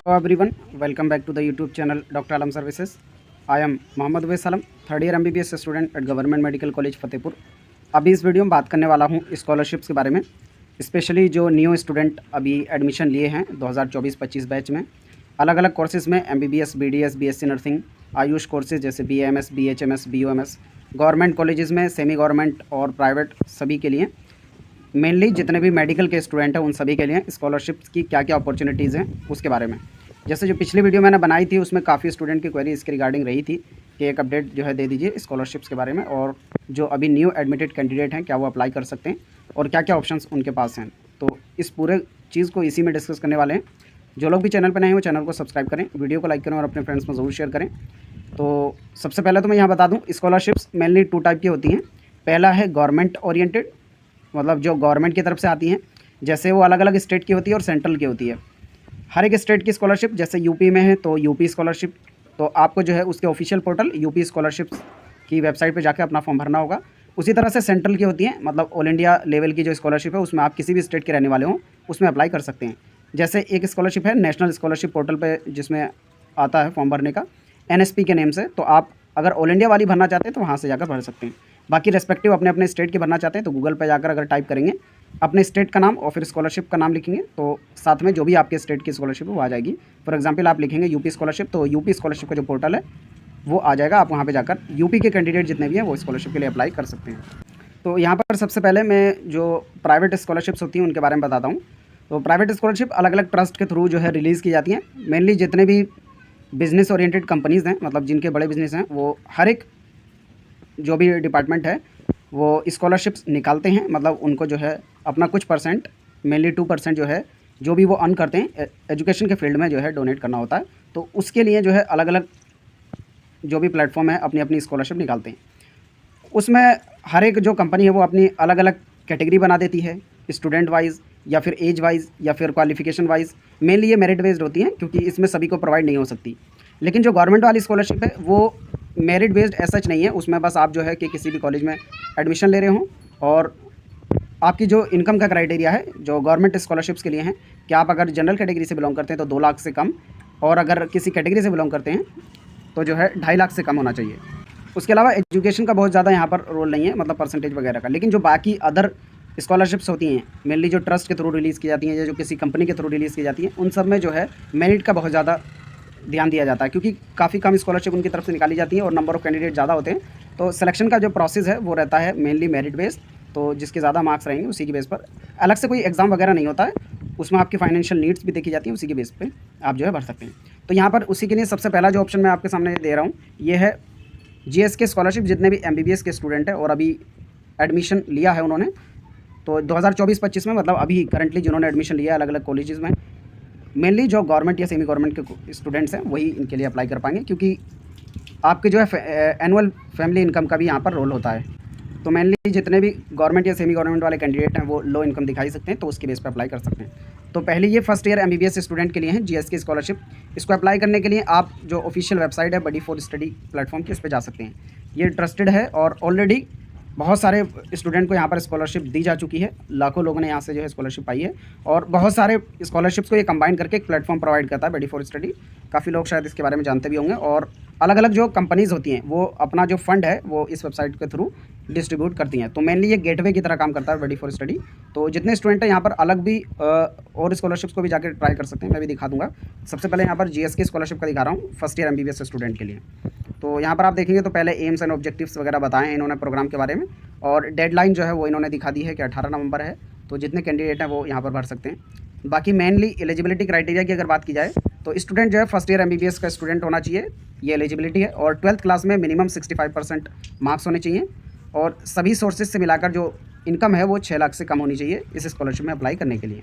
Hello everyone, welcome back to the YouTube channel Dr. Alam Services. I am Mohammad Uwais Alam, third year MBBS student at government medical college Fatehpur. अभी इस video में बात करने वाला हूँ scholarships के बारे में, स्पेशली जो न्यू स्टूडेंट अभी एडमिशन लिए हैं 2024-25 बैच में अलग अलग कोर्सेज़ में MBBS, BDS, BSc nursing, Ayush courses जैसे BAMS, BHMS, BOMS, government colleges में, सेमी गवर्नमेंट और प्राइवेट सभी के लिए, मेनली जितने भी मेडिकल के स्टूडेंट हैं उन सभी के लिए स्कॉलरशिप्स की क्या क्या अपॉर्चुनिटीज़ हैं उसके बारे में। जैसे जो पिछली वीडियो मैंने बनाई थी उसमें काफ़ी स्टूडेंट की क्वेरी इसके रिगार्डिंग रही थी कि एक अपडेट जो है दे दीजिए स्कॉलरशिप्स के बारे में, और जो अभी न्यू एडमिटेड कैंडिडेट हैं क्या वो अप्लाई कर सकते हैं और क्या क्या ऑप्शंस उनके पास हैं। तो इस पूरे चीज़ को इसी में डिस्कस करने वाले हैं। जो लोग भी चैनल पर नए हैं वो चैनल को सब्सक्राइब करें, वीडियो को लाइक करें और अपने फ्रेंड्स में ज़रूर शेयर करें। तो सबसे पहले तो मैं यहाँ बता दूँ, स्कॉलरशिप्स मेनली 2 टाइप की होती हैं। पहला है गवर्नमेंट ओरिएंटेड, मतलब जो गवर्नमेंट की तरफ से आती हैं, जैसे वो अलग अलग स्टेट की होती है और सेंट्रल की होती है। हर एक स्टेट की स्कॉलरशिप, जैसे यूपी में है तो यूपी स्कॉलरशिप, तो आपको जो है उसके ऑफिशियल पोर्टल यूपी स्कॉलरशिप्स की वेबसाइट पे जाकर अपना फॉर्म भरना होगा। उसी तरह से सेंट्रल की होती है, मतलब ऑल इंडिया लेवल की जो स्कॉलरशिप है उसमें आप किसी भी स्टेट के रहने वाले हों उसमें अप्लाई कर सकते हैं। जैसे एक स्कॉलरशिप है नेशनल स्कॉलरशिप पोर्टल पर, जिसमें आता है फॉर्म भरने का NSP के नेम से, तो आप अगर ऑल इंडिया वाली भरना चाहते हैं तो वहाँ से जाकर भर सकते हैं। बाकी रेस्पेक्टिव अपने अपने स्टेट की भरना चाहते हैं तो गूगल पे जाकर अगर टाइप करेंगे अपने स्टेट का नाम और फिर स्कॉलरशिप का नाम लिखेंगे तो साथ में जो भी आपके स्टेट की स्कॉलरशिप है वो आ जाएगी। फॉर एग्जांपल आप लिखेंगे यूपी स्कॉलरशिप, तो यूपी स्कॉलरशिप का जो पोर्टल है वो आ जाएगा। आप वहाँ पे जाकर यूपी के कैंडिडेट जितने भी हैं वो स्कॉलरशिप के लिए अप्लाई कर सकते हैं। तो यहाँ पर सबसे पहले मैं जो प्राइवेट स्कॉलरशिप्स होती हैं उनके बारे में बताता हूँ। तो प्राइवेट स्कॉलरशिप अलग अलग ट्रस्ट के थ्रू जो है रिलीज़ की जाती हैं। मेनली जितने भी बिज़नेस ओरिएंटेड कंपनीज़ हैं, मतलब जिनके बड़े बिज़नेस हैं, वो हर एक जो भी डिपार्टमेंट है वो स्कॉलरशिप्स निकालते हैं। मतलब उनको जो है अपना कुछ परसेंट, मेनली 2% जो है जो भी वो अर्न करते हैं एजुकेशन के फील्ड में जो है डोनेट करना होता है। तो उसके लिए जो है अलग अलग जो भी प्लेटफॉर्म है अपनी अपनी स्कॉलरशिप निकालते हैं। उसमें हर एक जो कंपनी है वो अपनी अलग अलग कैटेगरी बना देती है, स्टूडेंट वाइज या फिर एज वाइज या फिर क्वालिफिकेशन वाइज। मेनली ये मेरिट बेस्ड होती हैं क्योंकि इसमें सभी को प्रोवाइड नहीं हो सकती। लेकिन जो गवर्नमेंट वाली स्कॉलरशिप है वो मेरिट बेस्ड ऐसा नहीं है। उसमें बस आप जो है कि किसी भी कॉलेज में एडमिशन ले रहे हो और आपकी जो इनकम का क्राइटेरिया है जो गवर्नमेंट स्कॉलरशिप्स के लिए है कि आप अगर जनरल कैटेगरी से बिलोंग करते हैं तो 2 लाख से कम, और अगर किसी कैटेगरी से बिलोंग करते हैं तो जो है 2.5 लाख से कम होना चाहिए। उसके अलावा एजुकेशन का बहुत ज़्यादा यहाँ पर रोल नहीं है, मतलब परसेंटेज वगैरह का। लेकिन जो बाकी अदर स्कॉलरशिप्स होती हैं मेनली जो ट्रस्ट के थ्रू रिलीज़ की जाती हैं या जो किसी कंपनी के थ्रू रिलीज़ की जाती हैं, उन सब में जो है मेरिट का बहुत ज़्यादा ध्यान दिया जाता है क्योंकि काफ़ी कम स्कॉलरशिप उनकी तरफ से निकाली जाती है और नंबर ऑफ़ कैंडिडेट ज़्यादा होते हैं। तो सिलेक्शन का जो प्रोसेस है वो रहता है मेनली मेरिट बेस्ड। तो जिसके ज़्यादा मार्क्स रहेंगे उसी की बेस पर, अलग से कोई एग्ज़ाम वगैरह नहीं होता है। उसमें आपकी फाइनेंशियल नीड्स भी देखी जाती हैं, उसी के बेस पे आप जो है भर सकते हैं। तो यहाँ पर उसी के लिए सबसे पहला जो ऑप्शन मैं आपके सामने दे रहा हूँ ये है GSK स्कॉलरशिप। जितने भी MBBS के स्टूडेंट हैं और अभी एडमिशन लिया है उन्होंने, तो 2024-25 में, मतलब अभी करंटली जिन्होंने एडमिशन लिया है अलग अलग कॉलेजेस में, मेनली जो गवर्नमेंट या सेमी गवर्नमेंट के स्टूडेंट्स हैं वही इनके लिए अप्लाई कर पाएंगे क्योंकि आपके जो है एनुअल फैमिली इनकम का भी यहाँ पर रोल होता है। तो मेनली जितने भी गवर्नमेंट या सेमी गवर्नमेंट वाले कैंडिडेट हैं वो लो इनकम दिखाई सकते हैं, तो उसके बेस पर अप्लाई कर सकते हैं। तो पहले ये फर्स्ट ईयर MBBS स्टूडेंट के लिए है GSK स्कॉलरशिप। इसको अप्लाई करने के लिए आप जो ऑफिशियल वेबसाइट है बडी फॉर स्टडी प्लेटफॉर्म की, उस पर जा सकते हैं। ये ट्रस्टेड है और ऑलरेडी बहुत सारे स्टूडेंट को यहाँ पर स्कॉलरशिप दी जा चुकी है। लाखों लोगों ने यहाँ से जो है स्कॉलरशिप पाई है और बहुत सारे स्कॉलरशिप्स को ये कंबाइन करके एक प्लेटफॉर्म प्रोवाइड करता है बडी फॉर स्टडी। काफ़ी लोग शायद इसके बारे में जानते भी होंगे। और अलग अलग जो कंपनीज़ होती हैं वो अपना जो फंड है वो इस वेबसाइट के थ्रू डिस्ट्रीब्यूट करती हैं। तो मेनली ये गेटवे की तरह काम करता है बडी फॉर स्टडी। तो जितने स्टूडेंट हैं यहाँ पर अलग भी और स्कॉलरशिप्स को भी जाकर ट्राई कर सकते हैं, मैं भी दिखा दूँगा। सबसे पहले यहाँ पर GSK स्कॉलरशिप का दिखा रहा हूँ फर्स्ट ईयर MBBS स्टूडेंट के लिए। तो यहाँ पर आप देखेंगे तो पहले एम्स एंड ऑब्जेक्टिव्स वगैरह बताएं इन्होंने प्रोग्राम के बारे में, और डेडलाइन जो है वो इन्होंने दिखा दी है कि 18 नवंबर है। तो जितने कैंडिडेट हैं वो यहाँ पर भर सकते हैं। बाकी मेनली एलिजिबिलिटी क्राइटेरिया की अगर बात की जाए तो स्टूडेंट जो है फर्स्ट ईयर MBBS का स्टूडेंट होना चाहिए, ये एलिजिबिलिटी है। और 12th क्लास में मिनिमम 65% मार्क्स होने चाहिए और सभी सोर्सेज से मिलाकर जो इनकम है वो 6 लाख से कम होनी चाहिए इस स्कॉलरशिप में अप्लाई करने के लिए।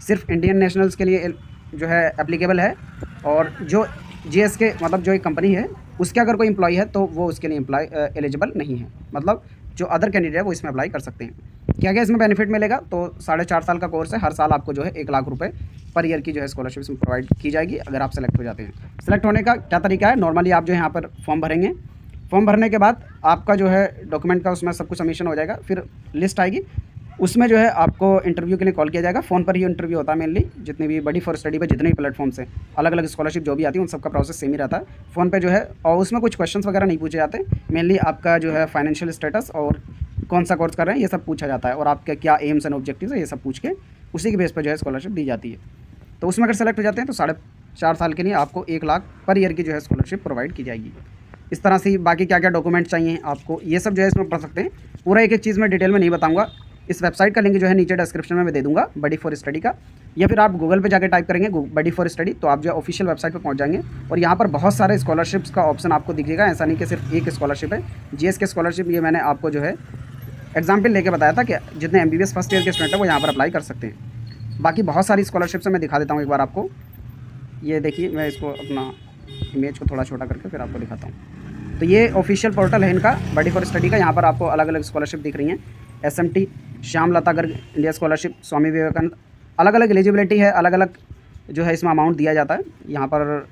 सिर्फ इंडियन नेशनल्स के लिए जो है एप्लीकेबल है, और जो GSK मतलब जो एक कंपनी है उसके अगर कोई एम्प्लॉय है तो वो उसके लिए एलिजिबल नहीं है। मतलब जो अदर कैंडिडेट है वो इसमें अप्लाई कर सकते हैं। क्या क्या इसमें बेनिफिट मिलेगा, तो 4.5 साल का कोर्स है। हर साल आपको जो है 1 लाख रुपए पर ईयर की जो है स्कॉलरशिप इसमें प्रोवाइड की जाएगी अगर आप सेलेक्ट हो जाते हैं। सेलेक्ट होने का क्या तरीका है, नॉर्मली आप जो है यहाँ पर फॉर्म भरेंगे। फॉर्म भरने के बाद आपका जो है डॉक्यूमेंट का उसमें सब कुछ सबमिशन हो जाएगा, फिर लिस्ट आएगी। उसमें जो है आपको इंटरव्यू के लिए कॉल किया जाएगा। फ़ोन पर ही इंटरव्यू होता है मेनली, जितनी भी बडी फॉर स्टडी पे जितने भी प्लेटफॉर्म्स हैं, अलग अलग स्कॉलरशिप जो भी आती है उन सबका प्रोसेस सेम ही रहता है। फ़ोन पे जो है, और उसमें कुछ क्वेश्चंस वगैरह नहीं पूछे जाते। मेनली आपका जो है फाइनेंशियल स्टेटस और कौन सा कोर्स कर रहे हैं ये सब पूछा जाता है, और आपके क्या एम्स एंड ऑब्जेक्टिव्स है ये सब पूछ के उसी के बेस पर जो है स्कॉलरशिप दी जाती है। तो उसमें अगर सेलेक्ट हो जाते हैं तो 4.5 साल के लिए आपको 1 लाख पर ईयर की जो है स्कॉलरशिप प्रोवाइड की जाएगी। इस तरह से बाकी क्या क्या डॉक्यूमेंट चाहिए आपको, ये सब जो है इसमें पढ़ सकते हैं। पूरा एक एक चीज़ मैं डिटेल में नहीं बताऊंगा। इस वेबसाइट का लिंक जो है नीचे डिस्क्रिप्शन में मैं दे दूंगा, बडी फॉर स्टडी का, या फिर आप गूगल पे जाकर टाइप करेंगे बडी फॉर स्टडी तो आप जो है ऑफिशियल वेबसाइट पे पहुंच जाएंगे। और यहाँ पर बहुत सारे स्कॉलरशिप्स का ऑप्शन आपको दिखेगा, ऐसा नहीं कि सिर्फ एक स्कॉलरशिप है। जीएस के स्कॉलरशिप ये मैंने आपको जो है एग्जाम्पल लेके बताया था कि जितने एमबीबीएस फर्स्ट ईयर के स्टूडेंट हैं वो यहाँ पर अप्लाई कर सकते हैं। बाकी बहुत सारी स्कॉलरशिप्स मैं दिखा देता हूँ एक बार आपको। ये देखिए, मैं इसको अपना इमेज को थोड़ा छोटा करके फिर आपको दिखाता हूँ। तो ये ऑफिशियल पोर्टल है इनका बडी फॉर स्टडी का। यहाँ पर आपको अलग अलग स्कॉलरशिप दिख रही हैं। एसएमटी, श्याम लता गर्ग इंडिया स्कॉलरशिप, स्वामी विवेकानंद, अलग अलग एलिजिबिलिटी है, अलग अलग जो है इसमें अमाउंट दिया जाता है। यहाँ पर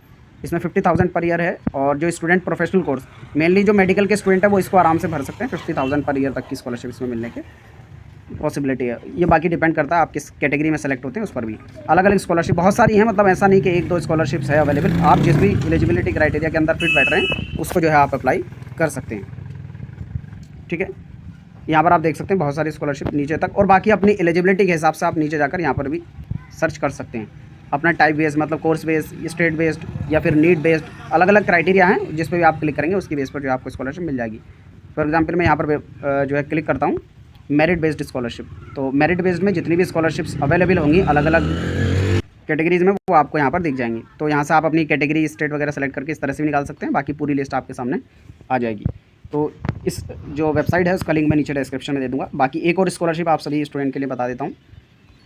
इसमें 50,000 पर ईयर है। और जो स्टूडेंट प्रोफेशनल कोर्स, मेनली जो मेडिकल के स्टूडेंट है वो इसको आराम से भर सकते हैं। 50,000 पर ईयर तक की स्कॉलरशिप इसमें मिलने के पॉसिबिलिटी है। ये बाकी डिपेंड करता है आप किस कैटेगरी में सेलेक्ट होते हैं उस पर भी। अलग अलग स्कॉलरशिप बहुत सारी हैं, मतलब ऐसा नहीं कि एक दो स्कॉलरशिप्स है अवेलेबल। आप जिस भी एलिजिबिलिटी क्राइटेरिया के अंदर फिट बैठ रहे हैं उसको जो है आप अप्लाई कर सकते हैं। ठीक है, यहाँ पर आप देख सकते हैं बहुत सारी स्कॉलरशिप नीचे तक, और बाकी अपनी एलिजिबिलिटी के हिसाब से आप नीचे जाकर यहाँ पर भी सर्च कर सकते हैं। अपना टाइप बेस्ड, मतलब कोर्स बेस्ड, स्टेट बेस्ड या फिर नीड बेस्ड, अलग अलग क्राइटेरिया हैं जिस पर भी आप क्लिक करेंगे उसकी बेस पर जो आपको स्कॉलरशिप मिल जाएगी। फॉर एग्जांपल मैं यहाँ पर जो है क्लिक करता हूँ मेरिट बेस्ड स्कॉलरशिप। तो मेरिट बेस्ड में जितनी भी स्कॉलरशिप्स अवेलेबल होंगी अलग अलग कैटेगरीज़ में वो आपको यहाँ पर दिख जाएंगी। तो यहाँ से आप अपनी कैटेगरी, स्टेट वगैरह सेलेक्ट करके इस तरह से भी निकाल सकते हैं। बाकी पूरी लिस्ट आपके सामने आ जाएगी। तो इस जो वेबसाइट है उसका लिंक मैं नीचे डिस्क्रिप्शन में दे दूँगा। बाकी एक और स्कॉलरशिप आप सभी स्टूडेंट के लिए बता देता हूँ,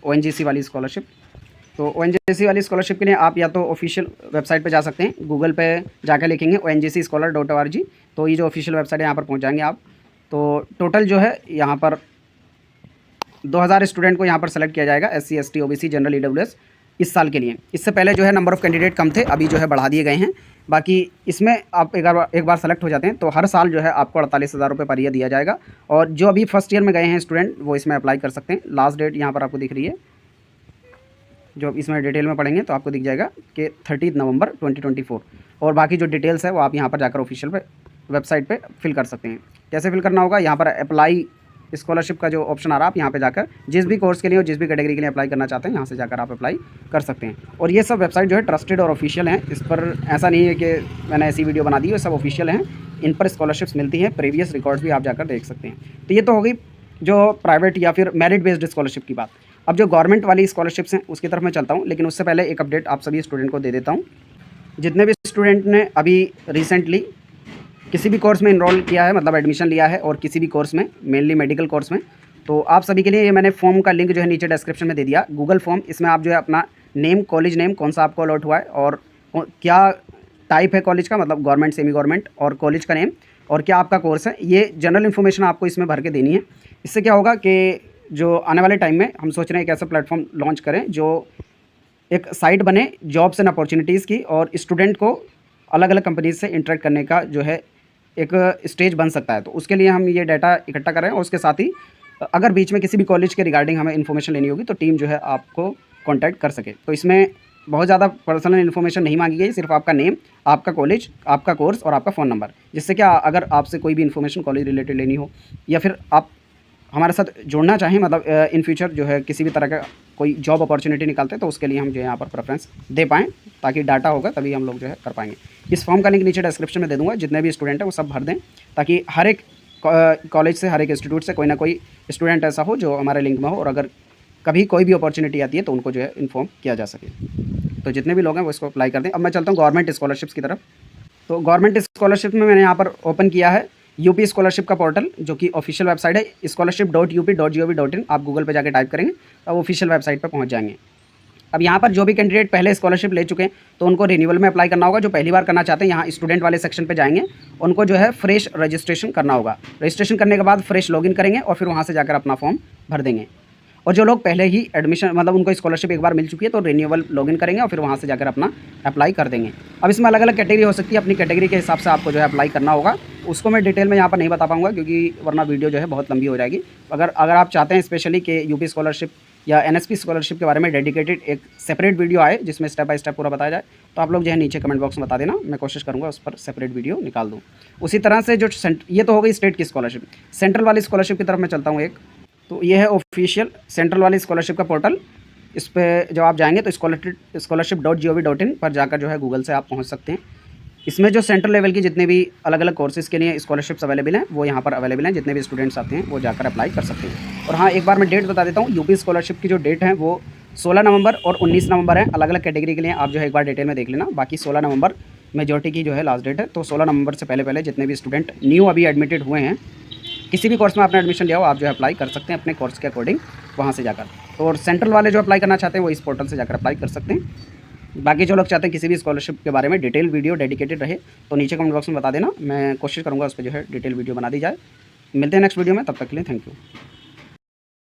ONGC वाली स्कॉलरशिप। तो ONGC वाली स्कॉलरशिप के लिए आप या तो ऑफिशियल वेबसाइट पे जा सकते हैं, गूगल पे जाकर लिखेंगे ONGCscholar.org, तो ये जो ऑफिशियल वेबसाइट है यहाँ पर पहुँच जाएंगे आप। तो टोटल जो है यहाँ पर 2000 स्टूडेंट को यहाँ पर सेलेक्ट किया जाएगा, SC ST OBC general EWS इस साल के लिए। इससे पहले जो है नंबर ऑफ़ कैंडिडेट कम थे, अभी जो है बढ़ा दिए गए हैं। बाकी इसमें आप एक बार सेलेक्ट हो जाते हैं तो हर साल जो है आपको 48,000 रुपये पर ईयर दिया जाएगा। और जो अभी फर्स्ट ईयर में गए हैं स्टूडेंट वो इसमें अप्लाई कर सकते हैं। लास्ट डेट यहाँ पर आपको दिख रही है, जो इसमें डिटेल में पढ़ेंगे तो आपको दिख जाएगा कि 30 नवंबर 2024। और बाकी जो डिटेल्स है वो आप यहाँ पर जाकर ऑफिशियल पे वेबसाइट पे फिल कर सकते हैं। कैसे फिल करना होगा, यहाँ पर अप्लाई स्कॉलरशिप का जो ऑप्शन आ रहा है आप यहाँ पे जाकर जिस भी कोर्स के लिए और जिस भी कैटेगरी के लिए अप्लाई करना चाहते हैं यहाँ से जाकर आप अप्लाई कर सकते हैं। और ये सब वेबसाइट जो है ट्रस्टेड और ऑफिशियल हैं, इस पर ऐसा नहीं है कि मैंने ऐसी वीडियो बना दी है, सब ऑफिशियल हैं। इन पर स्कॉलरशिप्स मिलती हैं, प्रीवियस रिकॉर्ड्स भी आप जाकर देख सकते हैं। तो ये तो हो गई जो प्राइवेट या फिर मेरिट बेस्ड स्कॉलरशिप की बात। अब जो गवर्नमेंट वाली स्कॉलरशिप्स हैं उसकी तरफ मैं चलता हूँ, लेकिन उससे पहले एक अपडेट आप सभी स्टूडेंट को दे देता हूँ। जितने भी स्टूडेंट ने अभी रिसेंटली किसी भी कोर्स में इनरोल किया है, मतलब एडमिशन लिया है, और किसी भी कोर्स में, मेनली मेडिकल कोर्स में, तो आप सभी के लिए ये मैंने फॉर्म का लिंक जो है नीचे डिस्क्रिप्शन में दे दिया, गूगल फॉर्म। इसमें आप जो है अपना नेम, कॉलेज नेम कौन सा आपको अलॉट हुआ है और क्या टाइप है कॉलेज का, मतलब गवर्नमेंट, सेमी गवर्नमेंट, और कॉलेज का नेम, और क्या आपका कोर्स है, ये जनरल इन्फॉर्मेशन आपको इसमें भर के देनी है। इससे क्या होगा कि जो आने वाले टाइम में हम सोच रहे हैं एक ऐसा प्लेटफॉर्म लॉन्च करें जो एक साइट बने जॉब्स एंड अपॉर्चुनिटीज़ की, और स्टूडेंट को अलग अलग कंपनीज से इंटरेक्ट करने का जो है एक स्टेज बन सकता है। तो उसके लिए हम ये डाटा इकट्ठा कर रहे हैं, और उसके साथ ही अगर बीच में किसी भी कॉलेज के रिगार्डिंग हमें इन्फॉर्मेशन लेनी होगी तो टीम जो है आपको कांटेक्ट कर सके। तो इसमें बहुत ज़्यादा पर्सनल इन्फॉर्मेशन नहीं मांगी गई, सिर्फ आपका नेम, आपका कॉलेज, आपका कोर्स और आपका फ़ोन नंबर, जिससे क्या अगर आपसे कोई भी इन्फॉर्मेशन कॉलेज रिलेटेड लेनी हो या फिर आप हमारे साथ जुड़ना चाहें, मतलब इन फ्यूचर जो है किसी भी तरह का कोई जॉब अपॉर्चुनिटी निकालते हैं तो उसके लिए हम जो है यहाँ पर प्रेफरेंस दे पाएँ, ताकि डाटा होगा तभी हम लोग जो है कर पाएंगे। इस फॉर्म का लिंक नीचे डिस्क्रिप्शन में दे दूँगा, जितने भी स्टूडेंट हैं वो सब भर दें, ताकि हर एक कॉलेज से, हर एक इंस्टीट्यूट से कोई ना कोई स्टूडेंट ऐसा हो जो हमारे लिंक में हो, और अगर कभी कोई भी अपॉर्चुनिटी आती है तो उनको जो है इन्फॉर्म किया जा सके। तो जितने भी लोग हैं वो इसको अप्लाई कर दें। अब मैं चलता हूँ गवर्नमेंट स्कॉलरशिप्स की तरफ। तो गवर्नमेंट स्कॉलरशिप में मैंने यहाँ पर ओपन किया है यूपी स्कॉलरशिप का पोर्टल, जो कि ऑफिशियल वेबसाइट है scholarship.up.gov.in। आप गूगल पे जाके टाइप करेंगे तो आप ऑफिशियल वेबसाइट पर पहुँच जाएंगे। अब यहाँ पर जो भी कैंडिडेट पहले स्कॉलरशिप ले चुके हैं तो उनको रिन्यूअल में अप्लाई करना होगा। जो पहली बार करना चाहते हैं यहाँ स्टूडेंट वाले सेक्शन पे जाएंगे, उनको जो है फ्रेश रजिस्ट्रेशन करना होगा। रजिस्ट्रेशन करने के बाद फ्रेश लॉगिन करेंगे और फिर वहाँ से जाकर अपना फॉर्म भर देंगे। और जो लोग पहले ही एडमिशन मतलब उनको स्कॉलरशिप एक बार मिल चुकी है तो रिन्यूअल लॉगिन करेंगे और फिर वहाँ से जाकर अपना अप्लाई कर देंगे। अब इसमें अलग अलग कैटेगरी हो सकती है, अपनी कैटेगरी के हिसाब से आपको जो है अप्लाई करना होगा। उसको मैं डिटेल में यहाँ पर नहीं बता पाऊँगा क्योंकि वरना वीडियो जो है बहुत लंबी हो जाएगी। अगर आप चाहते हैं स्पेशली कि यूपी स्कॉलरशिप या एनएसपी स्कॉलरशिप के बारे में डेडिकेटेड एक सेपरेट वीडियो आए जिसमें स्टेप बाय स्टेप पूरा बताया जाए, तो आप लोग जो है नीचे कमेंट बॉक्स में बता देना, मैं कोशिश करूँगा उस पर सेपरेट वीडियो निकाल दूँ। उसी तरह से जो ये तो हो गई स्टेट की स्कॉलरशिप। सेंट्रल वाली स्कॉलरशिप की तरफ मैं चलता हूँ एक। तो ये है ऑफिशियल सेंट्रल वाली स्कॉलरशिप का पोर्टल। इस पर जब आप जाएंगे तो scholarship.gov.in पर जाकर जो है गूगल से आप पहुँच सकते हैं। इसमें जो सेंट्रल लेवल की जितने भी अलग अलग कोर्सेज़ के लिए स्कॉलरशिप्स अवेलेबल हैं वो यहाँ पर अवेलेबल हैं। जितने भी स्टूडेंट्स आते हैं वो जाकर अप्लाई कर सकते हैं। और हाँ, एक बार मैं डेट बता देता हूँ। यूपी स्कॉलरशिप की जो डेट है वो 16 नवंबर और 19 नवंबर है। अलग अलग कैटेगरी के लिए आप जो है एक बार डिटेल में देख लेना। बाकी 16 नवंबर मेजॉरिटी की जो है लास्ट डेट है। तो 16 नवंबर से पहले जितने भी स्टूडेंट न्यू अभी एडमिटेड हुए हैं, किसी भी कोर्स में आपने एडमिशन लिया हो, आप जो है अप्लाई कर सकते हैं अपने कोर्स के अकॉर्डिंग वहाँ से जाकर। तो और सेंट्रल वाले जो अप्लाई करना चाहते हैं वो इस पोर्टल से जाकर अप्लाई कर सकते हैं। बाकी जो लोग चाहते हैं किसी भी स्कॉलरशिप के बारे में डिटेल वीडियो डेडिकेटेड रहे तो नीचे कमेंट बॉक्स में बता देना, मैं कोशिश करूँगा उस पर जो है डिटेल वीडियो बना दी जाए। मिलते हैं नेक्स्ट वीडियो में, तब तक के लिए थैंक यू।